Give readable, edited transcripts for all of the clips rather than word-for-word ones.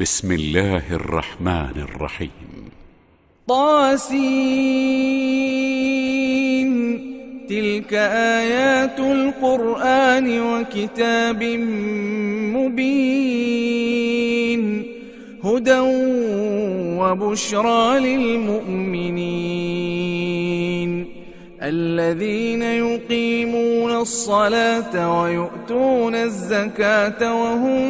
بسم الله الرحمن الرحيم. طاسين. تلك آيات القرآن وكتاب مبين، هدى وبشرى للمؤمنين الذين يقيمون الصلاة ويؤتون الزكاة وهم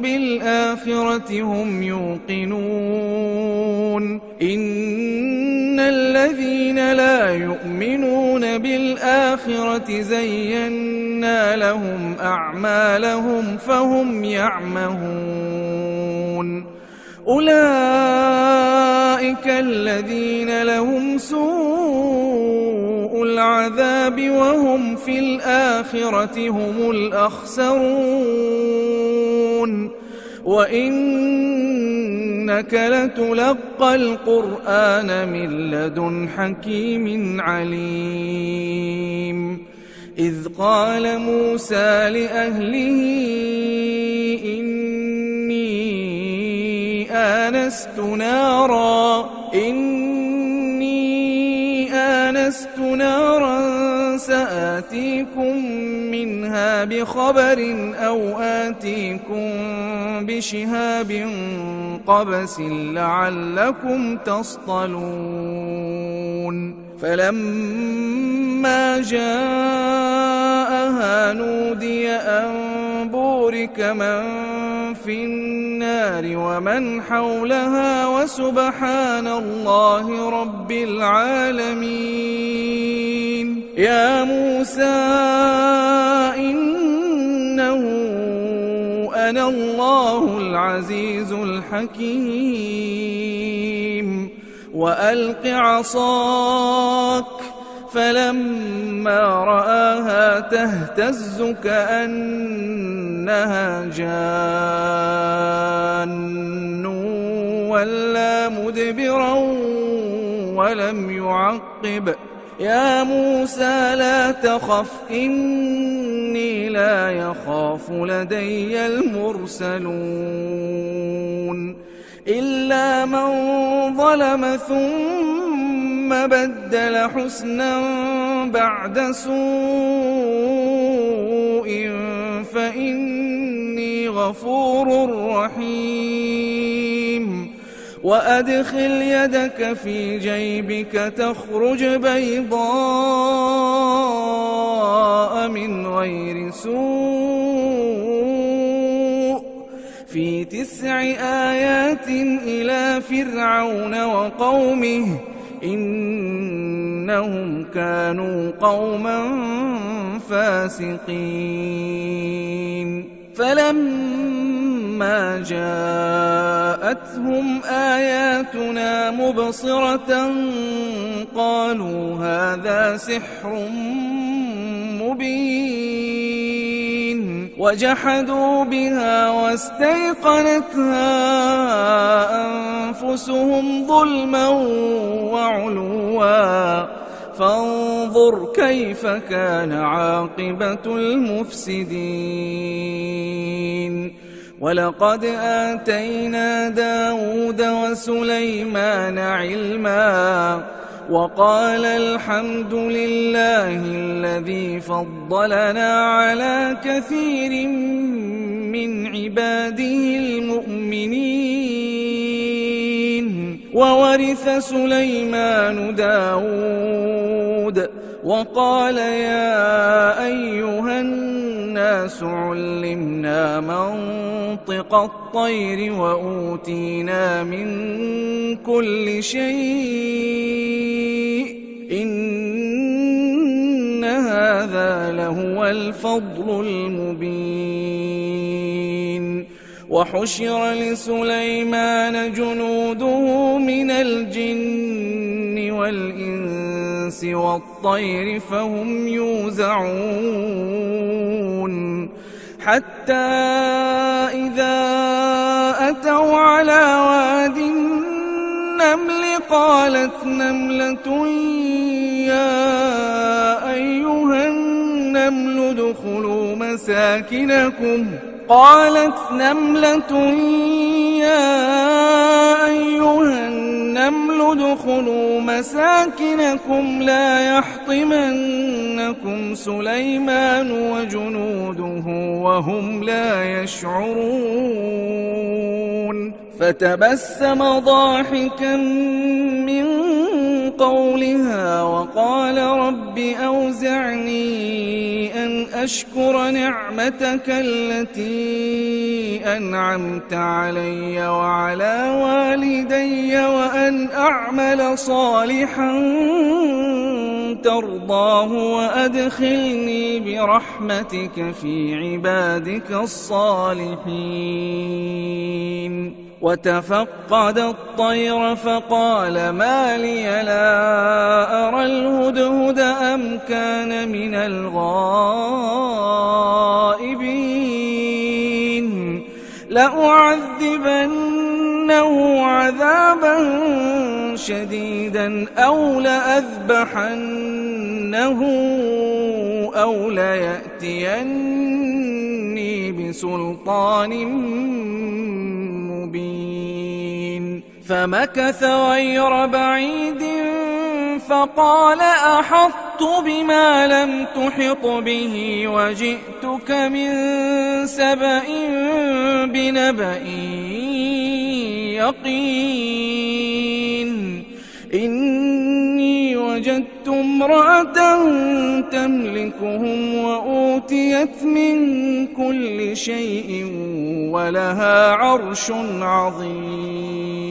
بالآخرة هم يوقنون. إن الذين لا يؤمنون بالآخرة زينا لهم أعمالهم فهم يعمهون. أولئك الذين لهم سوء العذاب وهم في الآخرة هم الأخسرون. وإنك لتلقى القرآن من لدن حكيم عليم. إذ قال موسى لأهله إني آنست نارا سآتيكم منها بخبر أو آتيكم بشهاب قبس لعلكم تصطلون. فلما جاءها نودي أن بورك من في النار ومن حولها وسبحان الله رب العالمين. يا موسى إنه أنا الله العزيز الحكيم. وألق عصاك. فلما رآها تهتز كأنها جان ولا مدبرا ولم يعقب. يا موسى لا تخف إني لا يخاف لدي المرسلون. إلا من ظلم ثم بدل حسنا بعد سوء فإني غفور رحيم. وأدخل يدك في جيبك تخرج بيضاء من غير سوء في 9 آيات إلى فرعون وقومه إنهم كانوا قوما فاسقين. فلما جاءتهم آياتنا مبصرة قالوا هذا سحر مبين. وجحدوا بها واستيقنتها أنفسهم ظلما وعلوا فانظر كيف كان عاقبة المفسدين. ولقد آتينا داود وسليمان علما وقال الحمد لله الذي فضلنا على كثير من عباده المؤمنين. وورث سليمان داود وقال يا أيها الناس علمنا منطق الطير وأوتينا من كل شيء إن هذا لهو الفضل المبين. وحشر لسليمان جنوده من الجن والإنس والطير فهم يوزعون. حتى إذا أتوا على واد النمل قالت نملة يا أيها النمل ادخلوا مساكنكم قالت نملة يا أيها النمل ادخلوا مساكنكم لا يحطمنكم سليمان وجنوده وهم لا يشعرون فتبسم ضاحكا من قولها وقال رب أوزعني أن أشكر نعمتك التي أنعمت علي وعلى والدي وأن أعمل صالحا ترضاه وأدخلني برحمتك في عبادك الصالحين وتفقد الطير فقال ما لي لا أرى الهدهد أم كان من الغائبين لأعذبنه عذابا شديدا أو لأذبحنه أو ليأتيني بسلطان مبين فمكث غير بعيد فقال أحطت بما لم تحط به وجئتك من سبأ بنبأ يقين إني وجدت امرأة تملكهم وأوتيت من كل شيء ولها عرش عظيم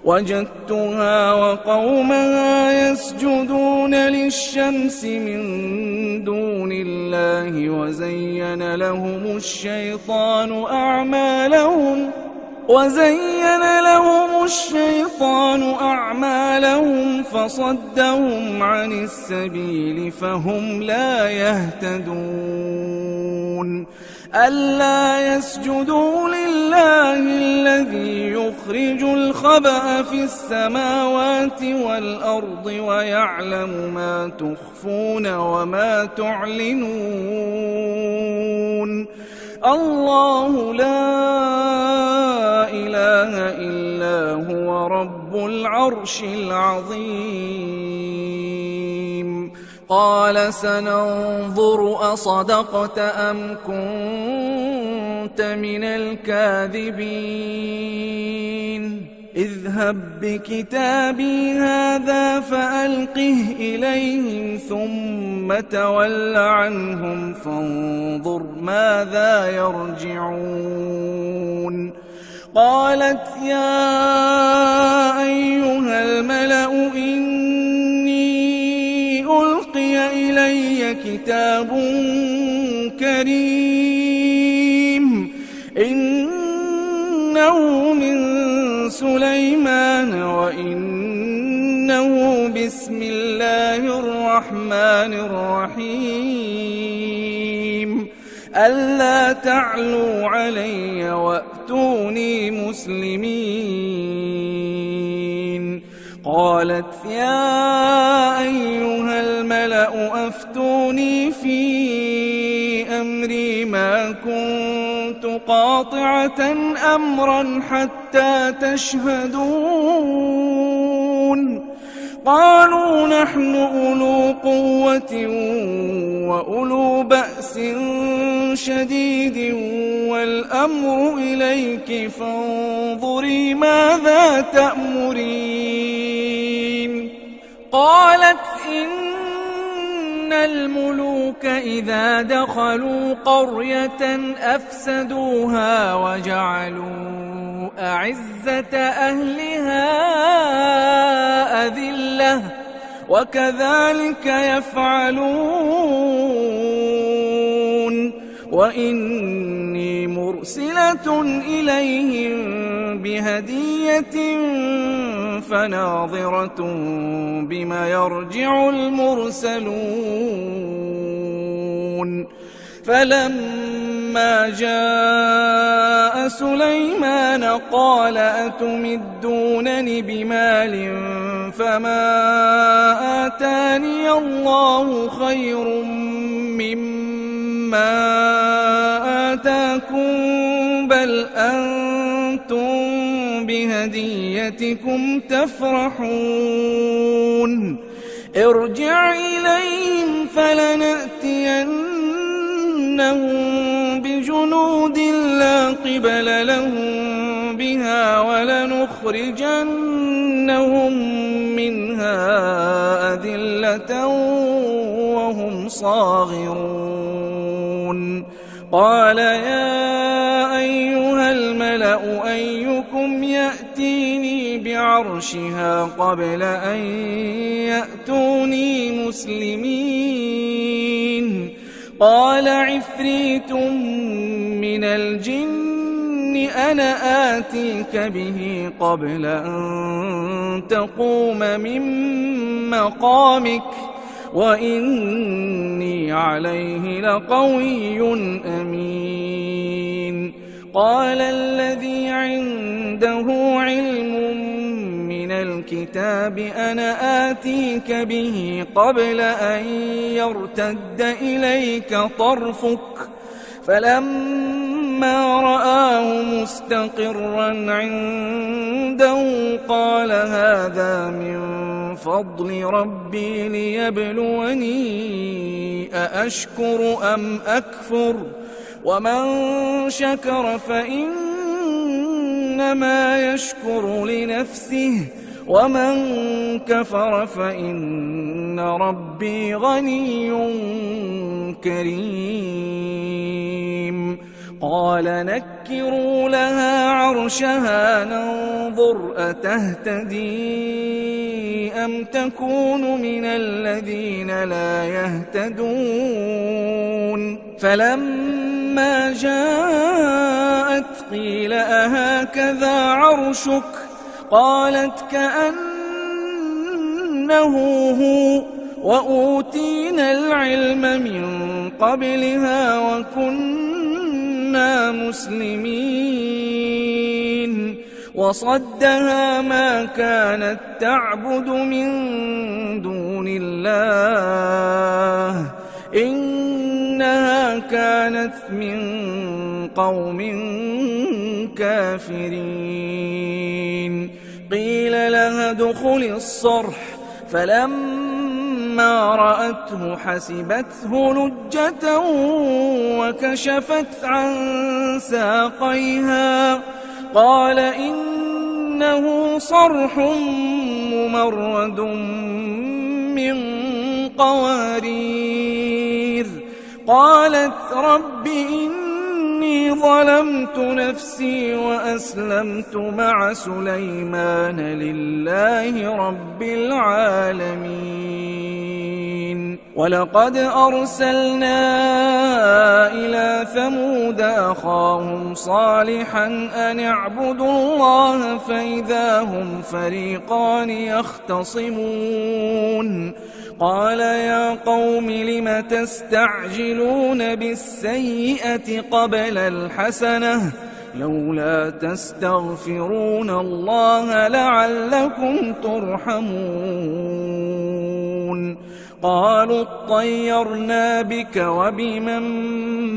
وجدتها وقومها يسجدون للشمس من دون الله وزين لهم الشيطان أعمالهم فصدهم عن السبيل فهم لا يهتدون ألا يسجدوا لله الذي يخرج الخبأ في السماوات والأرض ويعلم ما تخفون وما تعلنون الله لا إله إلا هو رب العرش العظيم قال سننظر أصدقت أم كنت من الكاذبين اذهب بكتابي هذا فألقه إليهم ثم تول عنهم فانظر ماذا يرجعون قالت يا أيها الملأ إني ألقي إلي كتاب كريم إنه من سليمان وإنه بسم الله الرحمن الرحيم ألا تعلوا علي وأتوني مسلمين قالت يا أيها الملأ أفتوني في أمري ما كنت قاطعة أمرا حتى تشهدون قالوا نحن أولو قوة وأولو بأس شديد والأمر إليك فانظري ماذا تأمرين قالت إن الملوك إذا دخلوا قرية أفسدوها وجعلوا أعزة أهلها أذلة وكذلك يفعلون وإني مرسلة إليهم بهدية فناظرة بما يرجع المرسلون فلما جاء سليمان قال أتمدونني بمال فما آتاني الله خير مما آتاكم بل أنتم أنتم بهديتكم تفرحون ارجع إليهم فلنأتينهم بجنود لا قبل لهم بها ولنخرجنهم منها أذلة وهم صاغرون قال يا أيها الملأ أيكم يأتيني بعرشها قبل أن يأتوني مسلمين قال عفريت من الجن أنا آتيك به قبل أن تقوم من مقامك وإني عليه لقوي أمين قال الذي عنده علم من الكتاب أنا آتيك به قبل أن يرتد إليك طرفك فلما رآه مستقرا عنده قال هذا من فضل ربي ليبلوني أأشكر أم أكفر ومن شكر فإنما يشكر لنفسه ومن كفر فإن ربي غني كريم قال نكروا لها عرشها ننظر أتهتدي أم تكون من الذين لا يهتدون فلما جاءت قيل أهكذا عرشك قالت كأنه هو وأوتينا العلم من قبلها وكنا مسلمين وصدها ما كانت تعبد من دون الله إنها كانت من قوم كافرين قيل لها ادخل الصرح فلما رأته حسبته لجة وكشفت عن ساقيها قال إنه صرح ممرد من قوارير قالت رب إني ظلمت نفسي وأسلمت مع سليمان لله رب العالمين ولقد أرسلنا إلى ثمود أخاهم صالحا أن اعبدوا الله فإذا هم فريقان يختصمون قال يا قوم لم تستعجلون بالسيئة قبل الحسنة لولا تستغفرون الله لعلكم ترحمون قالوا اطيرنا بك وبمن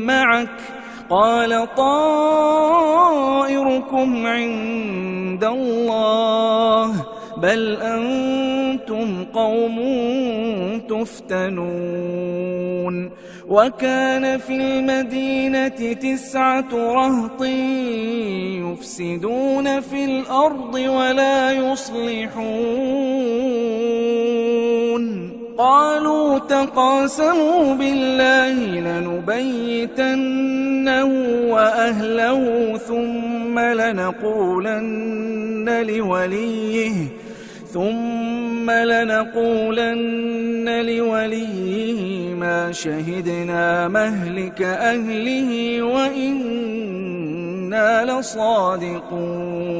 معك قال طائركم عند الله بل أنتم قوم تفتنون وكان في المدينة 9 رهط يفسدون في الأرض ولا يصلحون قالوا تقاسموا بالله لنبيتنه وأهله ثم لنقولن لوليه ما شهدنا مهلك أهله وإنا لصادقون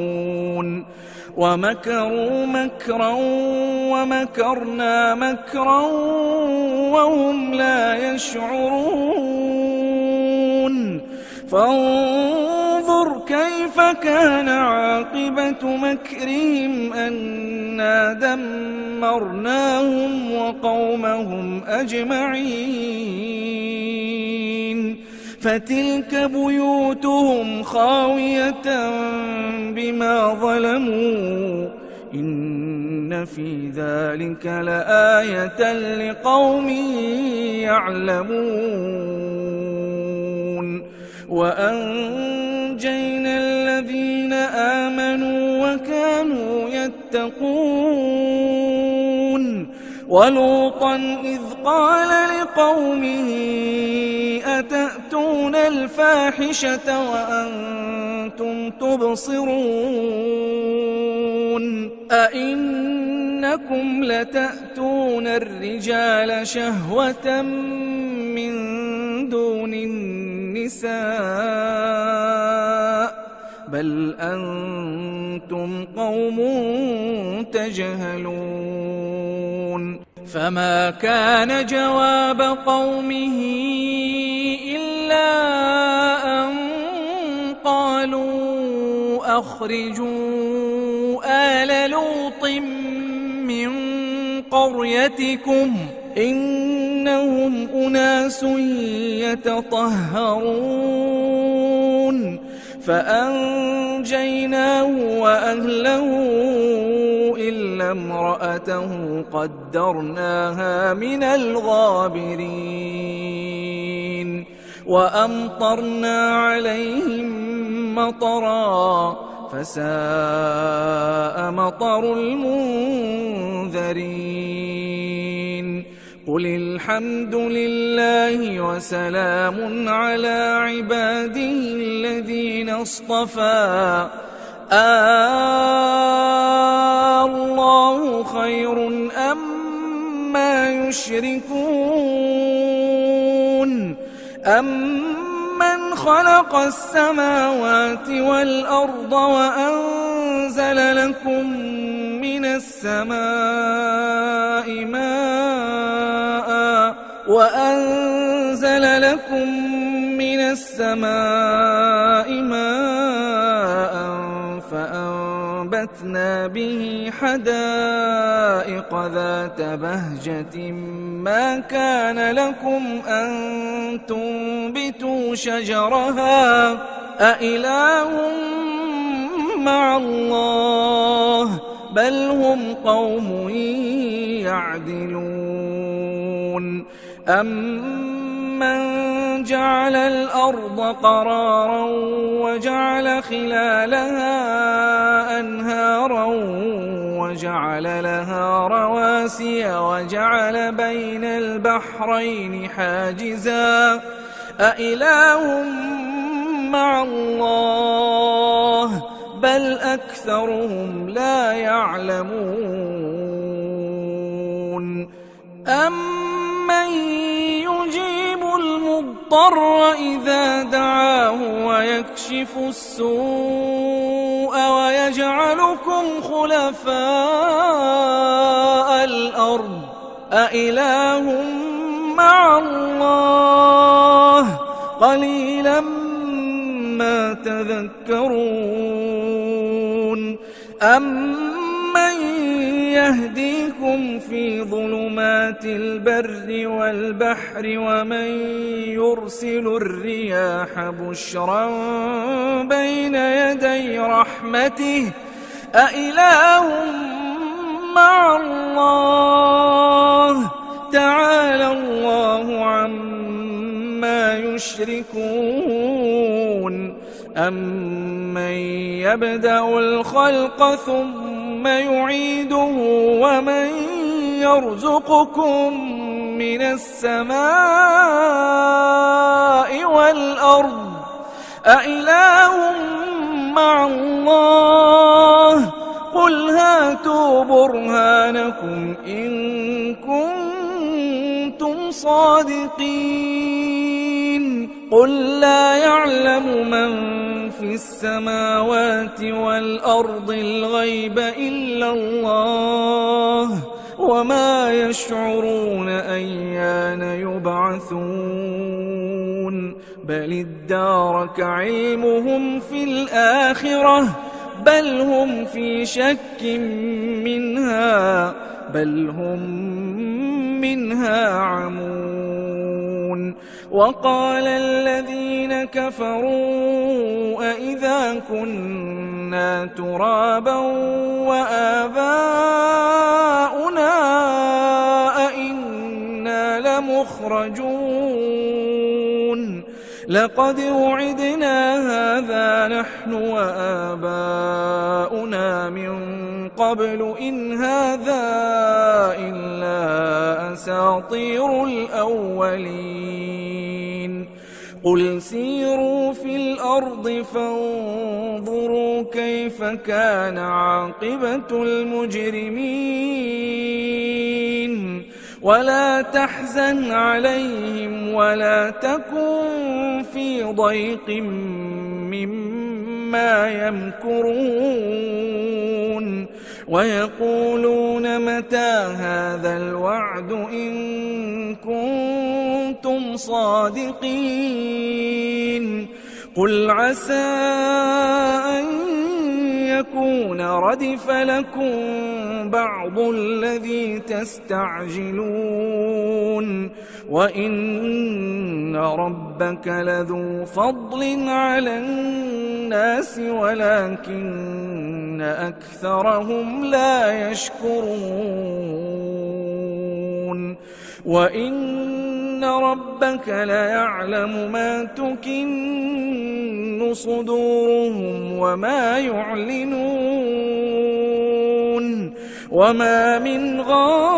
ومكروا مكرا ومكرنا مكرا وهم لا يشعرون فانظر كيف كان عاقبة مكرهم أنا دمرناهم وقومهم أجمعين فتلك بيوتهم خاوية بما ظلموا إن في ذلك لآية لقوم يعلمون وأنجينا الذين آمنوا وكانوا يتقون ولوطا إذ قال لقومه أتأتون الفاحشة وأنتم تبصرون أئنكم لتأتون الرجال شهوة من دون النساء بل أنتم قوم تجهلون فما كان جواب قومه إلا أن قالوا أخرجوا آل لوط من قريتكم إنهم أناس يتطهرون فأنجيناه وأهله إلا امرأته قدرناها من الغابرين وأمطرنا عليهم مطرا فساء مطر المنذرين قل الحمد لله وسلام على عباده الذين اصطفى الله خير أما يشركون أمن خلق السماوات والأرض وأنزل لكم من السماء ماء فأنبتنا به حدائق ذات بهجة ما كان لكم أن تنبتوا شجرها أإله مع الله بل هم قوم يعدلون أمن جعل الأرض قرارا وجعل خلالها أنهارا وجعل لها رواسي وجعل بين البحرين حاجزا أإله مع الله بل أكثرهم لا يعلمون أمن يجيب المضطر إذا دعاه ويكشف السوء ويجعلكم خلفاء الأرض أإله مع الله قليلا ما تذكرون أمن يهديكم في ظلمات البر والبحر ومن يرسل الرياح بشرا بين يدي رحمته أإله مع الله تعالى الله عما يشركون أمن يبدأ الخلق ثم يعيده ومن يرزقكم من السماء والأرض أإله مع الله قل هاتوا برهانكم إن كنتم صادقين قل لا يعلم من في السماوات والأرض الغيب إلا الله وما يشعرون أيان يبعثون بل ادارك علمهم في الآخرة بل هم في شك منها بل هم منها عمون وقال الذين كفروا أإذا كنا ترابا وآباؤنا أإنا لمخرجون لقد وعدنا هذا نحن وآباؤنا من قبل إن هذا إلا أساطير الأولين قل سيروا في الأرض فانظروا كيف كان عاقبة المجرمين ولا تحزن عليهم ولا تكن في ضيق مما يمكرون ويقولون متى هذا الوعد إن كنتم صادقين قل عسى أن يكون ردف لكم بعض الذي تستعجلون وإن ربك لذو فضل على الناس ولكن أكثرهم لا يشكرون وإن ربك ليعلم ما تكن صدورهم وما يعلنون وما من غائبة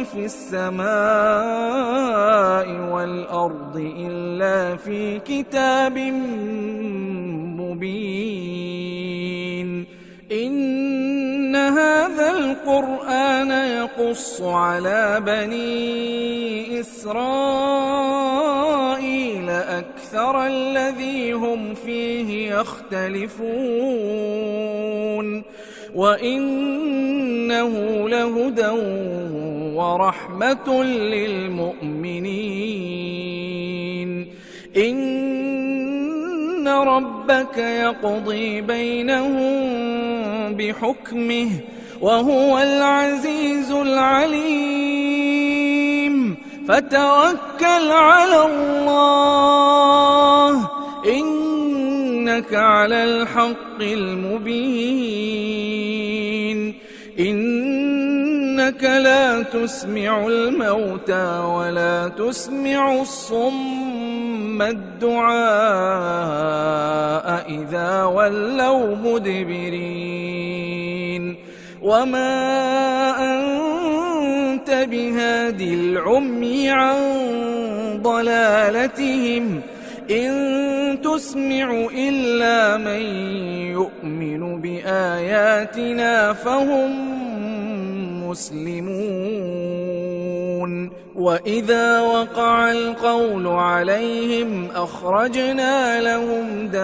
في السماء والأرض إلا في كتاب مبين إن هذا القرآن يقص على بني إسرائيل أكثر الذي هم فيه يختلفون وإنه لهدى ورحمة للمؤمنين إن ربك يقضي بينهم بحكمه وهو العزيز العليم فتوكل على الله إنك على الحق المبين إنك لا تسمع الموتى ولا تسمع الصم الدعاء إذا ولوا مدبرين وما أنت بهادي العمي عن ضلالتهم إن تسمع إلا من يؤمن بآياتنا فهم مسلمون وإذا وقع القول عليهم أخرجنا لهم دابة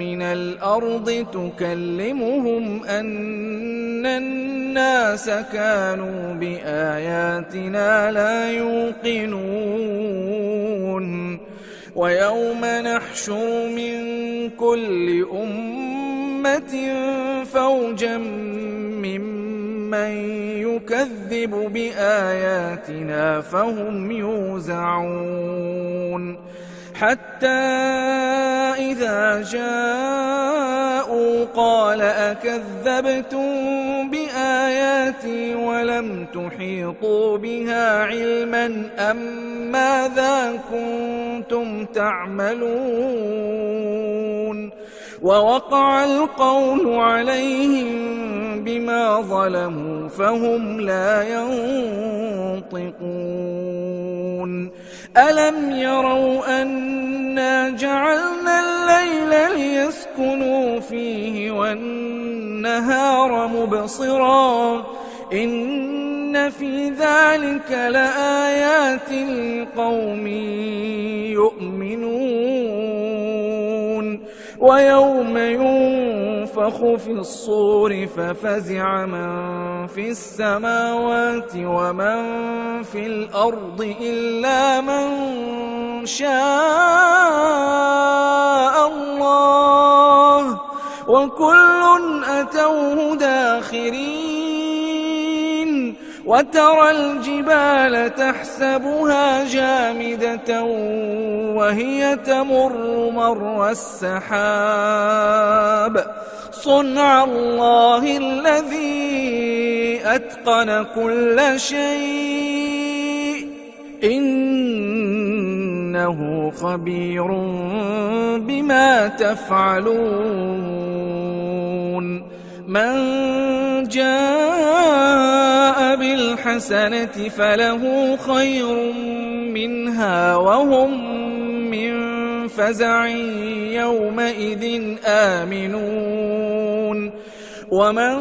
من الأرض تكلمهم أن الناس كانوا بآياتنا لا يوقنون ويوم نحشر من كل أمة فوجا ممن يكذب بآياتنا فهم يوزعون حتى إذا جاءوا قال أكذبتم بآياتي ولم تحيطوا بها علما أم ماذا كنتم تعملون ووقع القول عليهم بما ظلموا فهم لا ينطقون ألم يروا أنا جعلنا الليل ليسكنوا فيه والنهار مبصرا إن في ذلك لآيات لقوم يؤمنون ويوم ينفخ في الصور ففزع من في السماوات ومن في الأرض إلا من شاء الله وكل أتوه داخرين وترى الجبال تحسبها جامدة وهي تمر مر السحاب صنع الله الذي أتقن كل شيء إنه خبير بما تفعلون من جاء بالحسنة فله خير منها وهم من فزع يومئذ آمنون ومن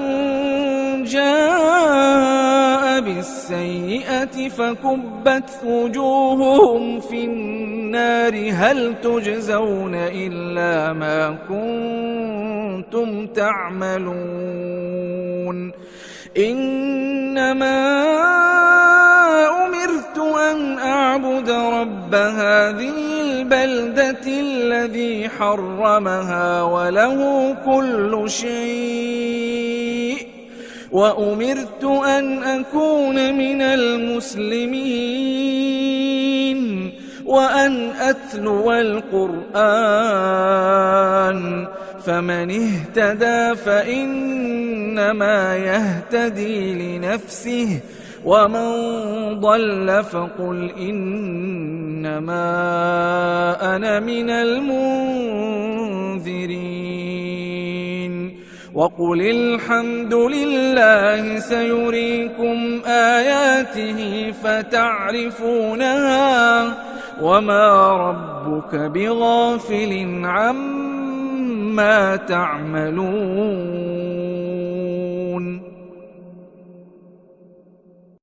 جاء بالسيئة فكبت وجوههم في النار هل تجزون إلا ما كنتم تعملون إنما أمرت أن أعبد رب هذه البلدة الذي حرمها وله كل شيء وأمرت أن أكون من المسلمين وأن أتلو القرآن فمن اهتدى فإنما يهتدي لنفسه ومن ضل فقل إنما أنا من المنذرين وقل الحمد لله سيريكم آياته فتعرفونها وما ربك بغافل عما تعملون